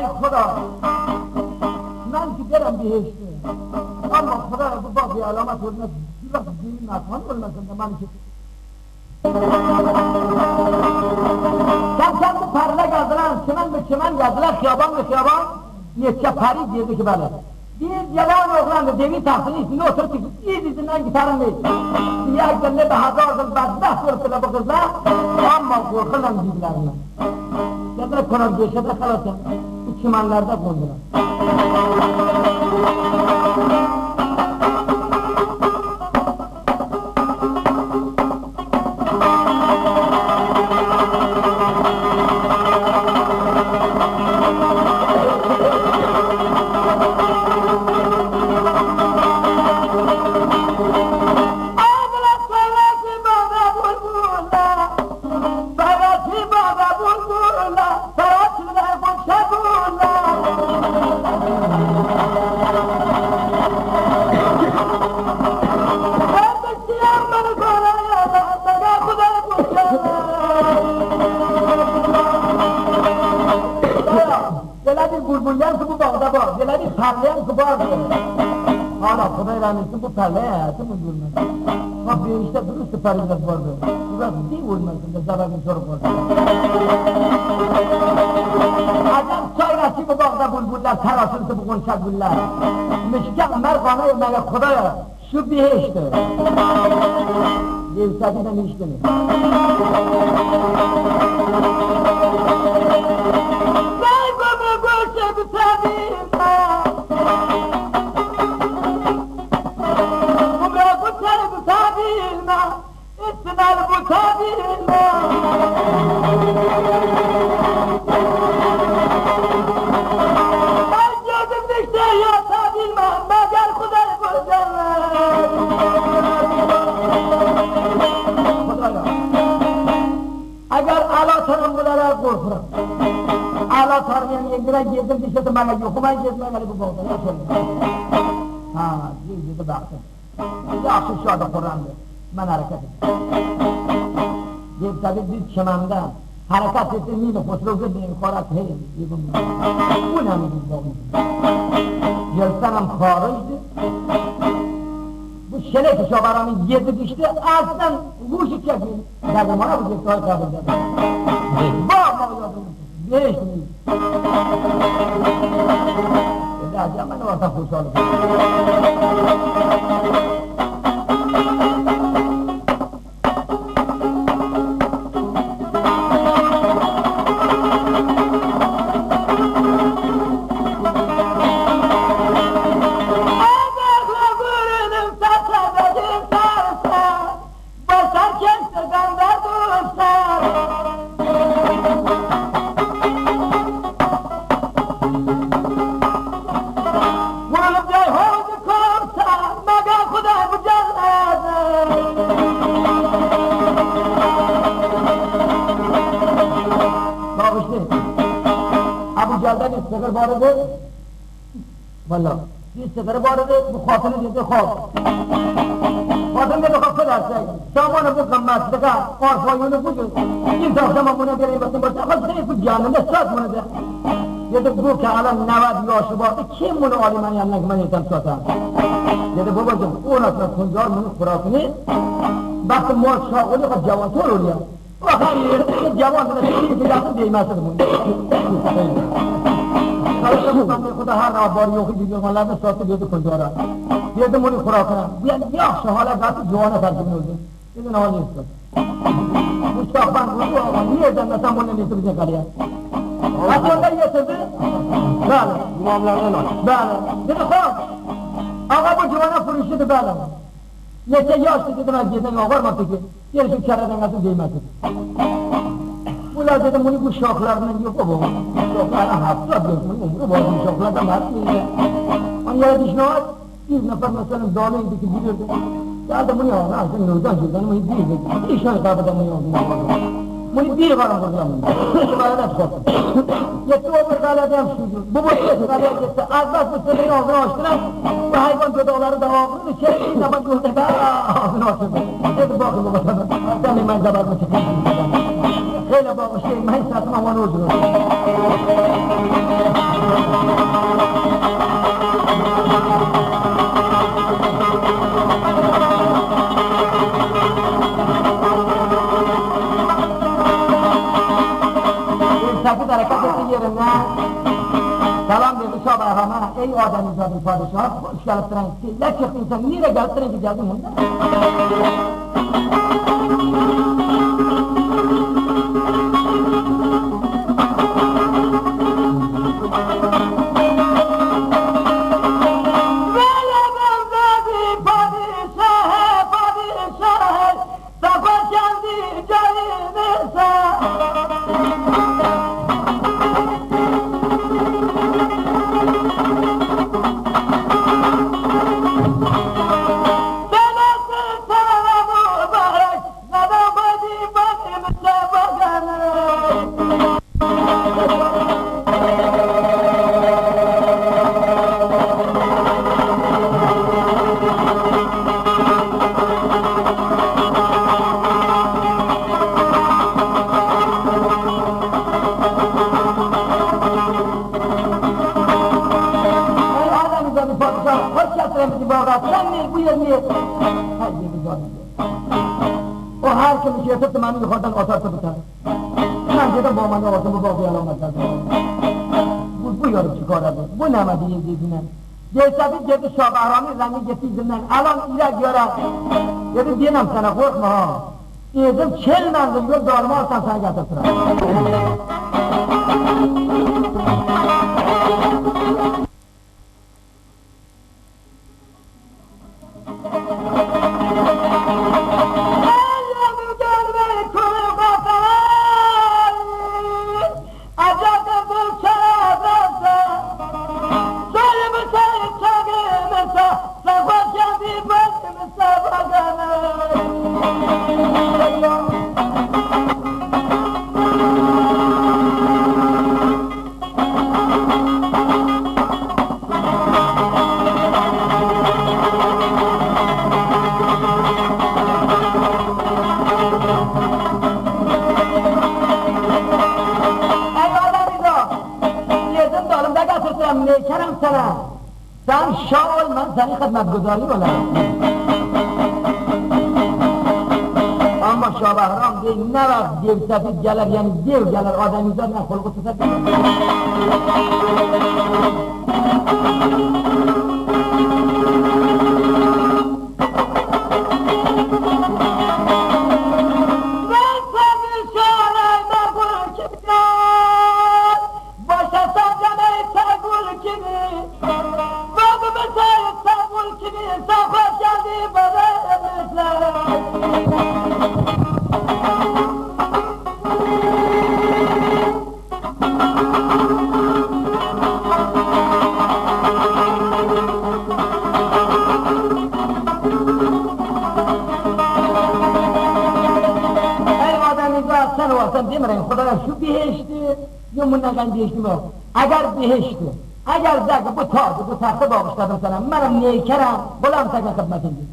ای خدا من که برم بهشته اما خدا رو با بی علامت حرمت دیوست دیوی نتوان بلمسن من که کم به پرله گذرن چمن گذرن خیابان به خیابان یکچه پری دیده که بله bir yalan oğlandı devi tahtının üstünde oturup izinden gitarın değil. Diğer günde daha zordur badbaht ortada bu kızlar ama korkulan birbirlerine. Ya da konar geçede kalasın bu çimenlerde kondular. بلبلان که bu bağda var, geladi parlayan ki var diyor. Hala Kudai rahmetsin bu parlayan hayatı mı durmaz? Bak bir işte dürüst parayla vardı. Burası değil olmasın da zararın soru var. Adam çayrası bu bağda bulbullar, tarasını bu konuşak bullar. Mişkak merkanı yemeğe Kudai'ya şu bir işte. Devsati'den işte mi? Ala tarlayan yengire gezdim dişledim bana yokumayı gezmeye gelip bu oldu. Ha, gezdi baktım. Yaxşı şu anda Kur'an'dı. Ben hareket ettim. Deyip tabi bir çimende hareket ettim yine kusruğu deyim korak hey. Bu ne mi biz olmuş? Gelsenem karıydı. Bu şelek şobaranın yedi düştü. Aslen kuşu çekeyim. Dedim ona bu geçti kabul dedim. Bağma yokum. Değiştim. Dedi acaba ne orta kuş olur? sefer vardı, valla bir sefer vardı, bu hatını dedi hap. Hatını dedi hap ederse, zamanı bu gammaslığa, arfayını bu gün, insan zaman buna geleyim basın başına, hadi bu canında söz bunu de. Dedi bu ki alan nevad yaşı vardı, kim bunu aliman yanına gitmen yetem satan? Dedi babacığım, uğraşma kuncar bunu kurasını, baktım muhaç şahını kad cavan tol oluyor. Bakar yerde cavan da bir filasın değmezsin bunu. Karışımdan kuda her abari yoku gidiyor, onlardan satı dedi kuncara. Dedim bunu kurasına, yani yaxşı hala katı civana tercihini öldü. Dedi ne alıyorsun? Bu şahban vurdu ama nereden mesela bunu getirecek araya? Aslında getirdi. Böyle. İmamlardan al. Böyle. Dedi hop. Ağa bu civana fırışıydı böyle. Neçe yaşlı dedim ben giden ağırmadı ki. Gerisi kereden nasıl değmezdi. Bunlar dedim bunu bu şoklarından yok o bu. Şoklardan hafta yapıyorsun. Umru var bu şoklardan var mı? Hani yere düşünüyor. Bir nefer mesela dağlıydı ki bilirdi. Geldi bunu ya. Sen nurdan girden bunu değildi. Bir şey kapıda bunu yok. Bunu bir varım buradan bunu. Şurada çıkarttım. Yetti o bir kalede hem şuydu. Bu bir kaleye gitti. Azdan bu sebeğin ağzını açtılar. Bu hayvan gödağları da ağzını çekti. Zaman gördü be ağzını açtı. Dedi bakın bu bakalım. Sen ben zabarma çıkmışsın. Öyle bakmış şey. Ben satım aman öldürür. برکت یه سلام به شاه احمد ای آدمی زادی پادشاه خوش گلفترن که یک شخص انسان میره گلفترن که جلدی مونده و هر که میشه تو من میخواستن آتار تو بتن من دیدم با من آتار باقی علامت دادم بو یارو چی کاره بود بو نمده یه دیدونم یه سبید جدی شاب احرامی رنگی جتی زمنن الان ایرک یارم یه دینم سنه خورد مها ایدم 40 منزل یه دارمار سن گفت سرم سن شاول من سنی خدمتگزاری بلند اما شاه بهرام دی نوقت دیو سفید گلر یعنی دیو گلر آدمی زاد نه خلق و صفت شو بهشته یا من نگن بهشته ما اگر بهشته اگر زگ بو تاج بو تخته باقش کردم سنم منم نیکرم بلام سگن خدمتم دید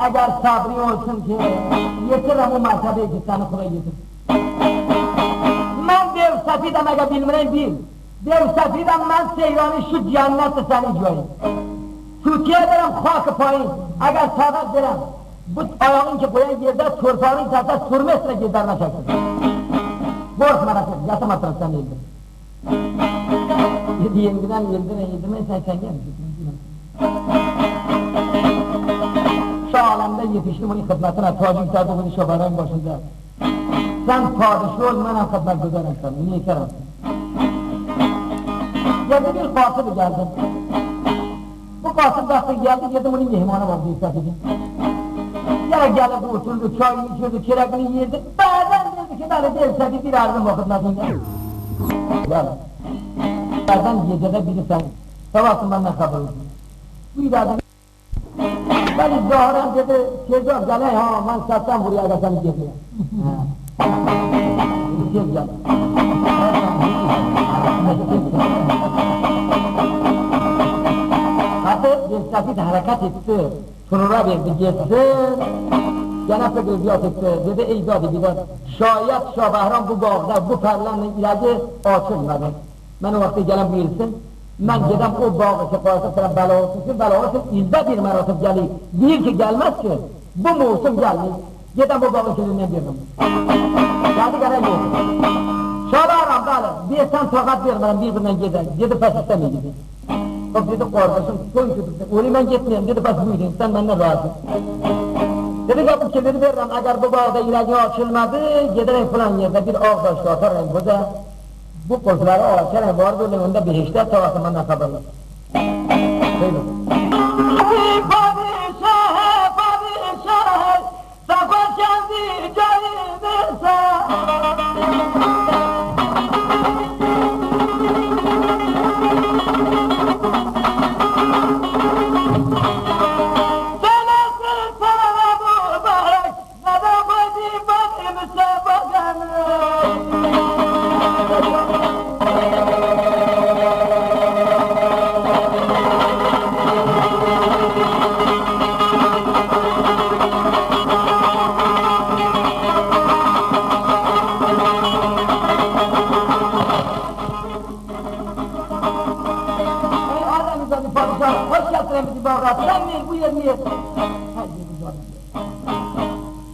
اگر صبری olsun ki yetirəm o mərtəbəyə ki səni xura yedir mən dev səfidəm əgər bilmirəm bil dev səfidəm mən seyranı şu cənnətdə səni icrayım Türkiyə verəm xakı payın əgər sağat verəm bu ayağın ki qoyan yerdə torpağın sərdə sürməsrə gedərmə çəksin borç mərəsin yatım atırsan eldir yengidən yedirmə sən gəlmişsin alemde yetiştim onun hizmetine tacik tadı bunu şabarayın başında sen padişah ol ben hizmet güzerim sen niye kerem geldi bir kasıbı geldi bu kasıp dastı geldi yedim onun mehmanı var bir satıcı در گله بوتون رو چای میشد و کرک میگیرده بعدا دیدی که بله دلسفید دیر عرض ما خدمتون کرد بعدا یه جگه بیرسن تواسط من نخبر بود بیدادن ولی ظاهرم دیده چه جا گله ها من ستم بوری اگرسن گفته چه جا حتی دلسفید حرکت اکته چون را بگیسته یه نفر بیاد اکته دیده ایدادی بیداد شاید شاه بهرام بو باغده بو پرلن ایرگه آچه میمده من وقتی گلم بیرسه من دیدم او باغ که قاعدت کنم بلاهاتون ایزده دیر مراتب گلی دیر که گلمست که بو موسم گلی دیدم بو باغ که نمیدیدم یادی گره موسم شاه بهرام بله بیستن طاقت بیرم بیر من دیده پسسته میگیده خب دیده قربشون توی که اولی من گتنیم دیده پس بویدیم سن من نراضی دیده گفتم که دیده برم اگر بو باغ ایرگه آچلمده دیده فلان یه دیر آغ داشت آخر این بوده bu kozuları ağaçlar var böyle onda behişte tavasından haber var. Böyle. Padişah, padişah, sabah kendi canımıza.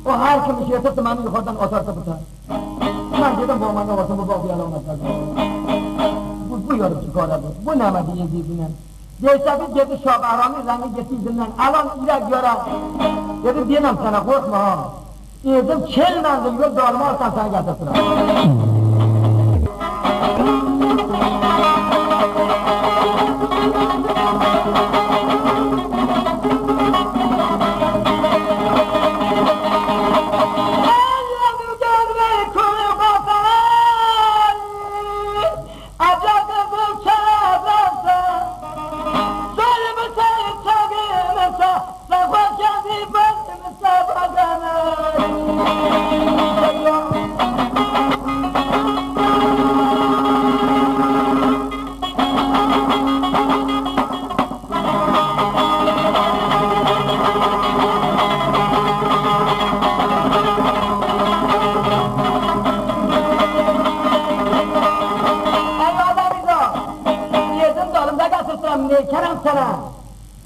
O her kim bir şey yaptı beni yukarıdan atarsa biter. Ben dedim bu amanın ortasında bu bağ bir alamet var. Bu yarım çıkardı. Bu ne mi diyeceğim? Cesabi dedi Şah Bahram'ın rengi getirdiğinden alan iler gören. Dedim diyemem sana korkma ha. Dedim çel menzil yok darma alsan sana getirsin.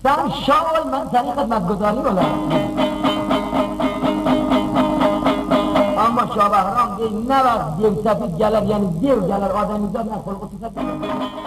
Sen şah ol, ben seni hizmetguzari olayım. Ama Şah Bahram değil, ne var dev sepit gelir, yani dev gelir, adamizden ne kol kutusa gelir.